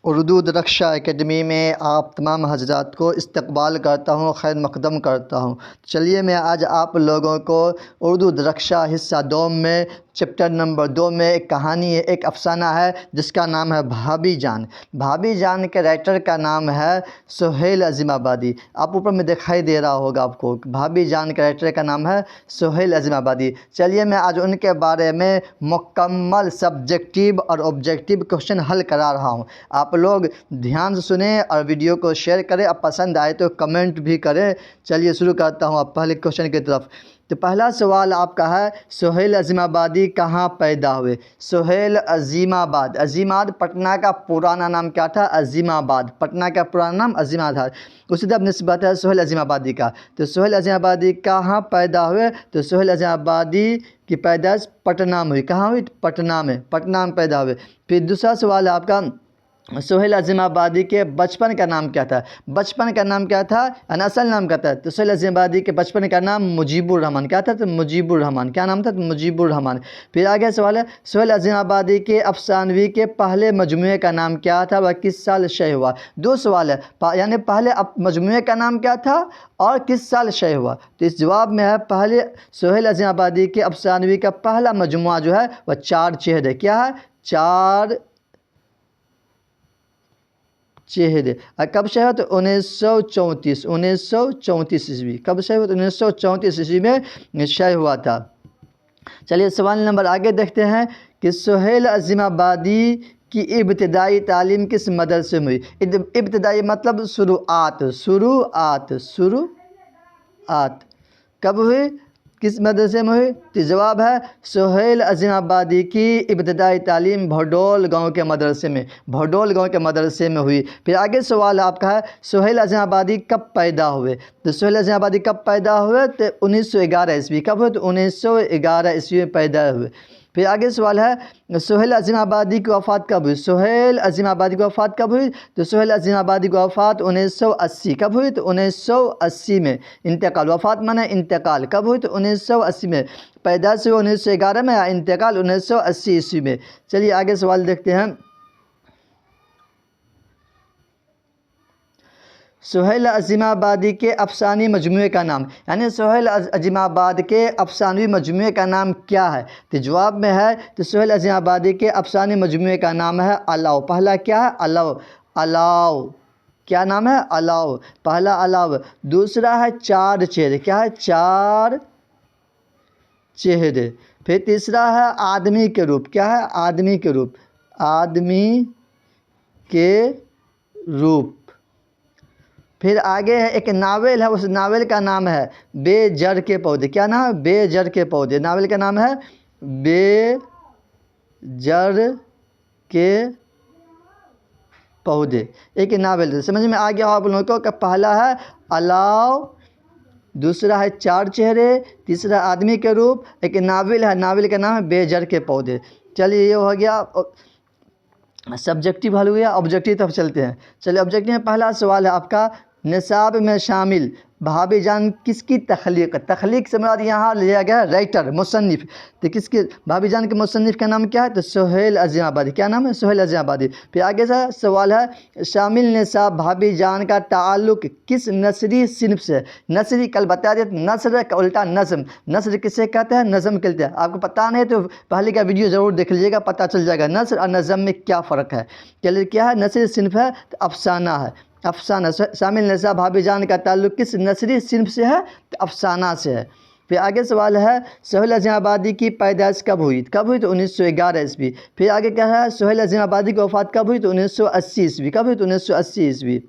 Urdu Darakhshan academy میں آپ تمام حضرات کو استقبال کرتا ہوں، خیر مقدم کرتا ہوں۔ چلیے میں آج آپ لوگوں کو اردو درخشا حصہ دوم میں چیپٹر نمبر 2 میں ایک کہانی ہے، ایک افسانہ ہے جس کا نام ہے بھابھی جان۔ بھابھی جان کے رائٹر کا نام ہے سہیل عظیم آبادی۔ آپ اوپر میں دکھائی دے رہا ہوگا آپ کو، بھابھی جان کے رائٹر کا نام ہے سہیل عظیم آبادی۔ چلیے میں آج ان کے بارے میں مکمل سبجیکٹیو اور آبجیکٹیو کوشچن حل کرا رہا ہوں۔ آپ لوگ دھیان سے سنیں اور ویڈیو کو شیئر کریں، اب پسند آئے تو کمنٹ بھی کریں۔ چلیے شروع کرتا ہوں اب پہلے کوشچن کی طرف۔ تو پہلا سوال آپ کا ہے سہیل عظیم آبادی کہاں پیدا ہوئے؟ سہیل عظیم آباد، عظیم آباد پٹنہ کا پرانا نام کیا تھا؟ عظیم آباد، پٹنہ کا پرانا نام عظیم آباد تھا، اسی طرح نسبت ہے سہیل عظیم آبادی کا۔ تو سہیل عظیم آبادی کہاں پیدا ہوئے؟ تو سہیل عظیم آبادی کی پیدائش پٹنہ میں ہوئی۔ کہاں ہوئی؟ پٹنہ میں، پٹنہ میں پیدا ہوئے۔ پھر دوسرا سوال ہے آپ کا سہیل عظیم آبادی کے بچپن کا نام کیا تھا؟ بچپن کا نام کیا تھا؟ یعنی اصل نام کیا تھا؟ تو سہیل عظیم آبادی کے بچپن کا نام مجیب الرحمن کیا تھا؟ تو مجیب الرحمن، کیا نام تھا؟ تو مجیب الرحمن۔ پھر آگے سوال ہے سہیل عظیم آبادی کے افسانوی کے پہلے مجموعے کا نام کیا تھا؟ وہ کس سال شائع ہوا؟ دو سوال ہے، یعنی پہلے مجموعے کا نام کیا تھا اور کس سال شائع ہوا؟ تو اس جواب میں ہے پہلے سہیل عظیم آبادی کے افسانوی کا پہلا مجموعہ جو ہے وہ چار چہرے، کیا ہے؟ چار چہرے۔ کب شائع ہوا؟ تو 1934 عیسوی۔ کب شائع ہوا؟ تو 1934 عیسوی میں شائع ہوا تھا۔ چلیے سوال نمبر آگے دیکھتے ہیں کہ سہیل عظیم آبادی کی ابتدائی تعلیم کس مدرسے میں ہوئی؟ ابتدائی مطلب شروعات، کب ہوئی؟ کس مدرسے میں ہوئی؟ تو جواب ہے سہیل عظیم آبادی کی ابتدائی تعلیم بھڈول گاؤں کے مدرسے میں، بھڈول گاؤں کے مدرسے میں ہوئی۔ پھر آگے سوال آپ کا ہے سہیل عظیم آبادی کب پیدا ہوئے؟ تو سہیل عظیم آبادی کب پیدا ہوئے؟ تو 1911 عیسوی۔ کب ہوئے؟ تو 1911 عیسوی میں پیدا ہوئے۔ پھر آگے سوال ہے سہیل عظیم آبادی کی وفات کب ہوئی؟ سہیل عظیم آبادی کی وفات کب ہوئی؟ تو سہیل عظیم آبادی کی وفات 1980۔ کب ہوئی؟ تو 1980 میں۔ انتقال، وفات مانے انتقال، کب ہوئی؟ تو 1980 میں۔ پیدائش ہوئی 1911 میں، انتقال 1980 عیسوی میں۔ چلیے آگے سوال دیکھتے ہیں سہیل عظیم آبادی کے افسانوی مجموعے کا نام، یعنی سہیل عظیم آباد کے افسانوی مجموعے کا نام کیا ہے؟ تو جواب میں ہے تو سہیل عظیم آبادی کے افسانوی مجموعے کا نام ہے الاؤ۔ پہلا کیا ہے؟ الاؤ۔ کیا نام ہے؟ الاؤ، پہلا الاؤ۔ دوسرا ہے چار چہرے، کیا ہے؟ چار چہرے۔ پھر تیسرا ہے آدمی کے روپ، کیا ہے؟ آدمی کے روپ، آدمی کے روپ۔ پھر آگے ہے ایک ناول ہے، اس ناول کا نام ہے بے جڑ کے پودے۔ کیا نام ہے؟ بے جڑ کے پودے۔ ناول کا نام ہے بے جڑ کے پودے، ایک ناول۔ سمجھ میں آ گیا آپ لوگوں کو کہ پہلا ہے الاؤ، دوسرا ہے چار چہرے، تیسرا آدمی کے روپ، ایک ناول ہے، ناول کا نام ہے بے جڑ کے پودے۔ چلیے یہ ہو گیا سبجیکٹیو حل ہوا۔ آبجیکٹیو طرف چلتے ہیں۔ چلیے آبجیکٹیو میں پہلا سوال ہے آپ کا نصاب میں شامل بھابھی جان کس کی تخلیق؟ تخلیق سے مراد یہاں لیا گیا ہے رائٹر، مصنف۔ تو کس کے بھابھی جان کے مصنف کا نام کیا ہے؟ تو سہیل عظیم آبادی۔ کیا نام ہے؟ سہیل عظیم آبادی۔ پھر آگے سے سوال ہے شامل نصاب بھابھی جان کا تعلق کس نثری صنف سے؟ نثری کل بتا دیا، نثر کا الٹا نظم۔ نثر کسے کہتے ہیں؟ نظم کہتے ہیں۔ آپ کو پتہ نہیں تو پہلے کا ویڈیو ضرور دیکھ لیجیے گا، پتہ چل جائے گا نثر اور نظم میں کیا فرق ہے۔ چلیے کیا ہے؟ نثری صنف ہے تو افسانہ ہے، افسانہ۔ شامل نصاب بھابھی جان کا تعلق کس نثری صنف سے ہے؟ تو افسانہ سے ہے۔ پھر آگے سوال ہے سہیل عظیم آبادی کی پیدائش کب ہوئی؟ کب ہوئی؟ تو 1911 عیسوی۔ پھر آگے کیا ہے سہیل عظیم آبادی کی وفات کب ہوئی؟ تو 1980 عیسوی۔ کب ہوئی؟ تو 1980 عیسوی۔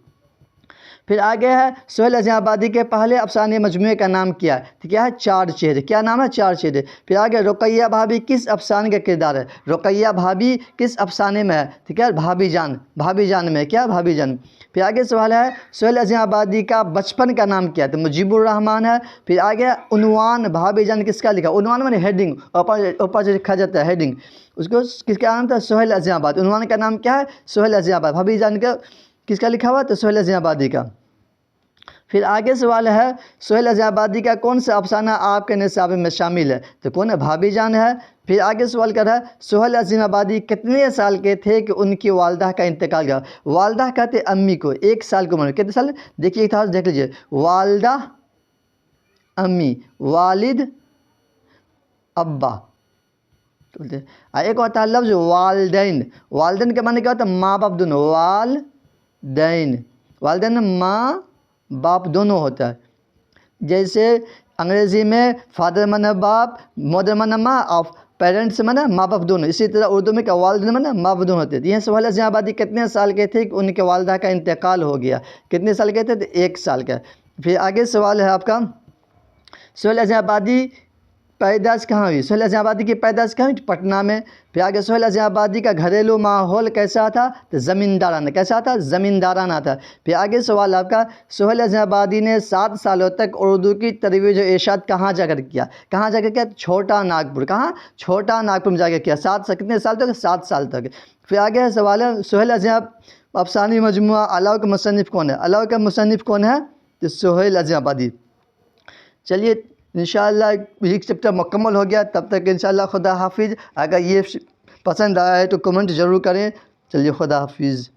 پھر آگے ہے سہیل عظیم آبادی کے پہلے افسانے مجموعے کا نام کیا ہے؟ تو کیا ہے؟ چار چہرے۔ کیا نام ہے؟ چار چہرے۔ پھر آگے رقیہ بھابھی کس افسانے کا کردار ہے؟ رقیہ بھابھی کس افسانے میں ہے؟ تو کیا ہے؟ بھابھی جان، بھابھی جان میں، کیا؟ بھابھی جان۔ پھر آگے سوال ہے سہیل عظیم آبادی کا بچپن کا نام کیا ہے؟ تو مجیب الرحمن ہے۔ پھر آگے عنوان بھابھی جان کس کا لکھا؟ عنوان میں ہیڈنگ، اوپر جو لکھا جاتا ہے ہیڈنگ، اس کو کس کا نام تھا؟ سہیل عظیم آباد۔ عنوان کا نام کیا ہے؟ سہیل عظیم آباد۔ بھابھی جان کا کس کا لکھا ہوا؟ تو سہیل عظیم آبادی کا۔ پھر آگے سوال ہے سہیل عظیم آبادی کا کون سا افسانہ آپ کے نصاب میں شامل ہے؟ تو کون ہے؟ بھابھی جان ہے۔ پھر آگے سوال کر رہا ہے سہیل عظیم آبادی کتنے سال کے تھے کہ ان کی والدہ کا انتقال کیا؟ والدہ کہتے امی کو، 1 سال کی عمر، کتنے سال؟ دیکھیے ایک تھا دیکھ لیجیے، والدہ امی، والد ابا، ایک ہوتا ہے لفظ والدین، والدین کے معنی کیا ہوتا ہے؟ ماں باپ دونوں، والدین، والدین ماں باپ دونوں ہوتا ہے. جیسے انگریزی میں فادر مانا باپ، مدر مانا ماں، اور پیرنٹس مانا ماں باپ دونوں. اسی طرح اردو میں کیا والدین مانا ماں باپ دونوں ہوتے ہیں. یہ سہیل عظیم آبادی کتنے سال کے تھے کہ ان کے والدہ کا انتقال ہو گیا؟ کتنے سال کے تھے؟ 1 سال کا. پھر آگے سوال ہے آپ کا سہیل عظیم آبادی پیدائش کہاں ہوئی؟ سہیل عظیم آبادی کی پیدائش کہاں ہوئی؟ پٹنہ میں. پھر آگے سہیل عظیم آبادی کا گھریلو ماحول کیسا تھا؟ تو زمیندارانہ. کیسا تھا؟ زمیندارانہ تھا. پھر آگے سوال آپ کا سہیل عظیم آبادی نے 7 سالوں تک اردو کی ترویج و ارشاد کہاں جا کر کیا؟ کہاں جا کر کیا؟ چھوٹا ناگپور. کہاں؟ چھوٹا ناگپور میں جا کر کیا. کتنے سال تک؟ 7 سال تک. پھر آگے سوال ہے سہیل عظیم افسانوی مجموعہ علاؤ کا مصنف کون ہے؟ علاؤ کا مصنف کون ہے؟ تو سہیل عظیم آبادی. چلیے انشاءاللہ یہ چیپٹر مکمل ہو گیا. تب تک انشاءاللہ خدا حافظ. اگر یہ پسند آیا ہے تو کمنٹ ضرور کریں. چلیے خدا حافظ.